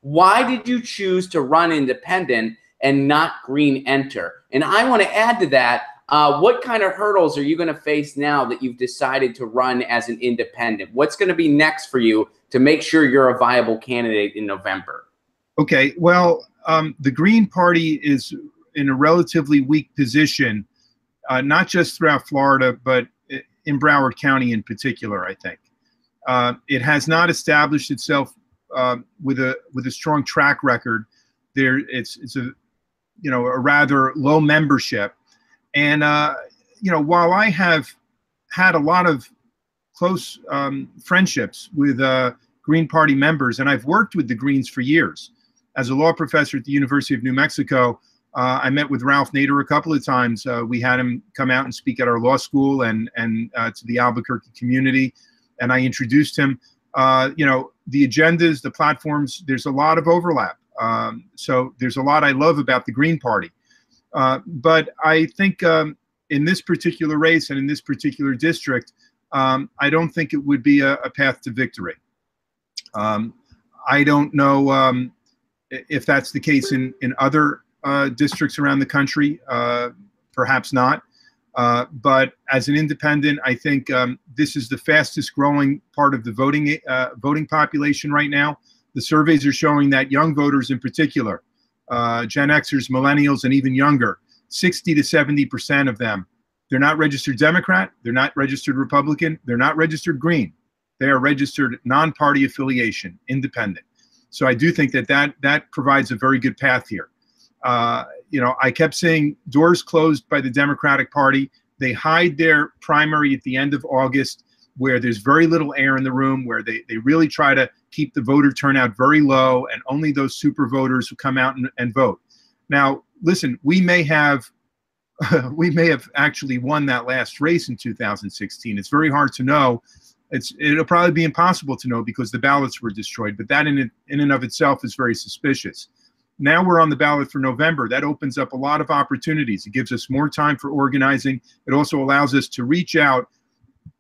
Why did you choose to run independent and not green enter? And I want to add to that, what kind of hurdles are you going to face now that you've decided to run as an independent? What's going to be next for you to make sure you're a viable candidate in November? Okay, well, the Green Party is in a relatively weak position, not just throughout Florida, but in Broward County in particular, I think. It has not established itself with a strong track record. It's a a rather low membership, and while I have had a lot of close friendships with Green Party members, and I've worked with the Greens for years as a law professor at the University of New Mexico. I met with Ralph Nader a couple of times. We had him come out and speak at our law school and to the Albuquerque community, and I introduced him. The agendas, the platforms, there's a lot of overlap. So there's a lot I love about the Green Party. But I think in this particular race and in this particular district, I don't think it would be a path to victory. I don't know if that's the case in other districts around the country. Perhaps not. But as an independent, I think this is the fastest growing part of the voting population right now. The surveys are showing that young voters in particular, Gen Xers, millennials, and even younger, 60 to 70% of them, they're not registered Democrat, they're not registered Republican, they're not registered Green. They are registered non-party affiliation, independent. So I do think that provides a very good path here. I kept saying doors closed by the Democratic Party. They hide their primary at the end of August, where there's very little air in the room, where they really try to keep the voter turnout very low, and only those super voters who come out and vote. Now, listen, we may have actually won that last race in 2016. It's very hard to know. It'll probably be impossible to know because the ballots were destroyed, but that in and of itself is very suspicious. Now we're on the ballot for November. That opens up a lot of opportunities. It gives us more time for organizing. It also allows us to reach out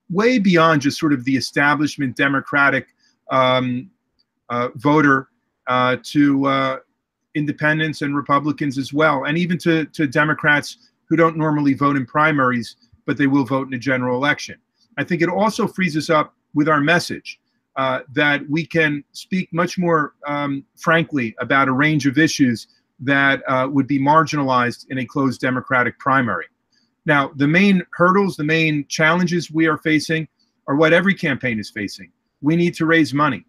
way beyond just sort of the establishment Democratic voter to independents and Republicans as well, and even to Democrats who don't normally vote in primaries, but they will vote in a general election. I think it also frees us up with our message. That we can speak much more frankly about a range of issues that would be marginalized in a closed Democratic primary. Now, the main hurdles, the main challenges we are facing are what every campaign is facing. We need to raise money.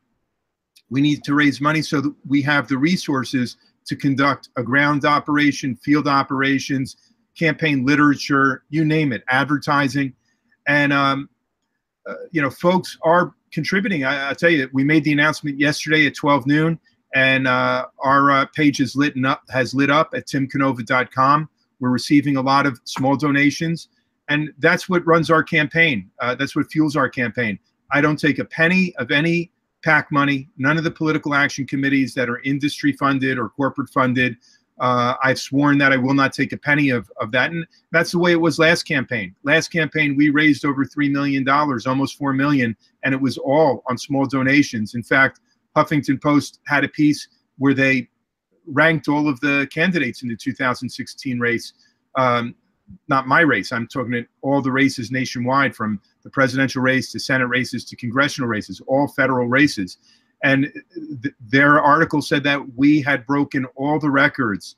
We need to raise money so that we have the resources to conduct a ground operation, field operations, campaign literature, you name it, advertising. And, folks are contributing. I tell you, we made the announcement yesterday at 12 noon, and our page is lit up at timcanova.com. We're receiving a lot of small donations, and that's what runs our campaign. That's what fuels our campaign. I don't take a penny of any PAC money, none of the political action committees that are industry funded or corporate funded. I've sworn that I will not take a penny of that. And that's the way it was last campaign. Last campaign, we raised over $3 million, almost $4 million, and it was all on small donations. In fact, Huffington Post had a piece where they ranked all of the candidates in the 2016 race. Not my race. I'm talking about all the races nationwide, from the presidential race to Senate races to congressional races, all federal races. And their article said that we had broken all the records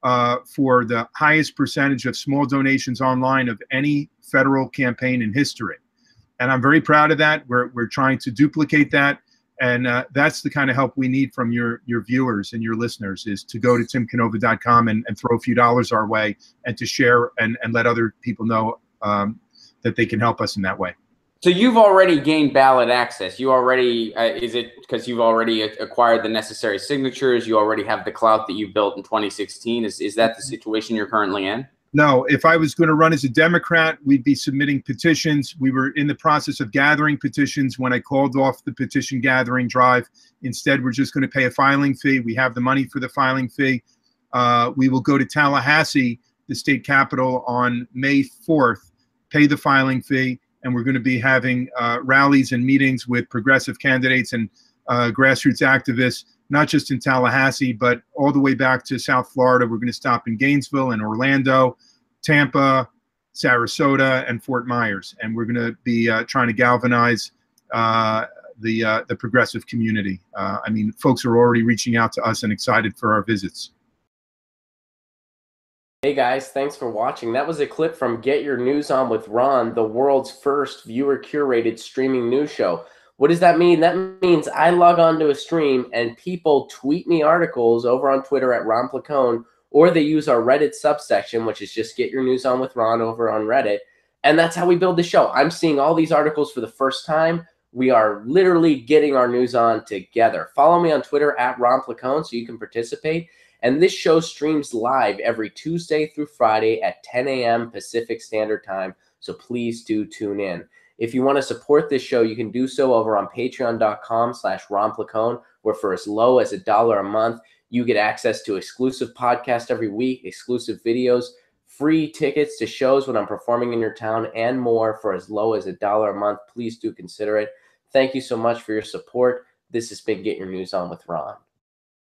for the highest percentage of small donations online of any federal campaign in history. And I'm very proud of that. We're trying to duplicate that. And that's the kind of help we need from your viewers and your listeners, is to go to timcanova.com and throw a few dollars our way, and to share and let other people know that they can help us in that way. So you've already gained ballot access. You already, is it because you've already acquired the necessary signatures? You already have the clout that you built in 2016? Is that the situation you're currently in? No, if I was going to run as a Democrat, we'd be submitting petitions. We were in the process of gathering petitions when I called off the petition gathering drive. Instead, we're just going to pay a filing fee. We have the money for the filing fee. We will go to Tallahassee, the state capital, on May 4th, pay the filing fee, and we're going to be having rallies and meetings with progressive candidates and grassroots activists not just in Tallahassee, but all the way back to South Florida. We're going to stop in Gainesville and Orlando, Tampa, Sarasota, and Fort Myers. And we're going to be trying to galvanize the progressive community. I mean, folks are already reaching out to us and excited for our visits. Hey guys, thanks for watching. That was a clip from Get Your News On with Ron, the world's first viewer-curated streaming news show. What does that mean? That means I log on to a stream and people tweet me articles over on Twitter at Ron Placone, or they use our Reddit subsection, which is just Get Your News On with Ron over on Reddit. And that's how we build the show. I'm seeing all these articles for the first time. We are literally getting our news on together. Follow me on Twitter at Ron Placone so you can participate. And this show streams live every Tuesday through Friday at 10 a.m. Pacific Standard Time. So please do tune in. If you want to support this show, you can do so over on patreon.com/Ron Placone, where for as low as $1 a month, you get access to exclusive podcasts every week, exclusive videos, free tickets to shows when I'm performing in your town, and more for as low as $1 a month. Please do consider it. Thank you so much for your support. This has been Get Your News On with Ron.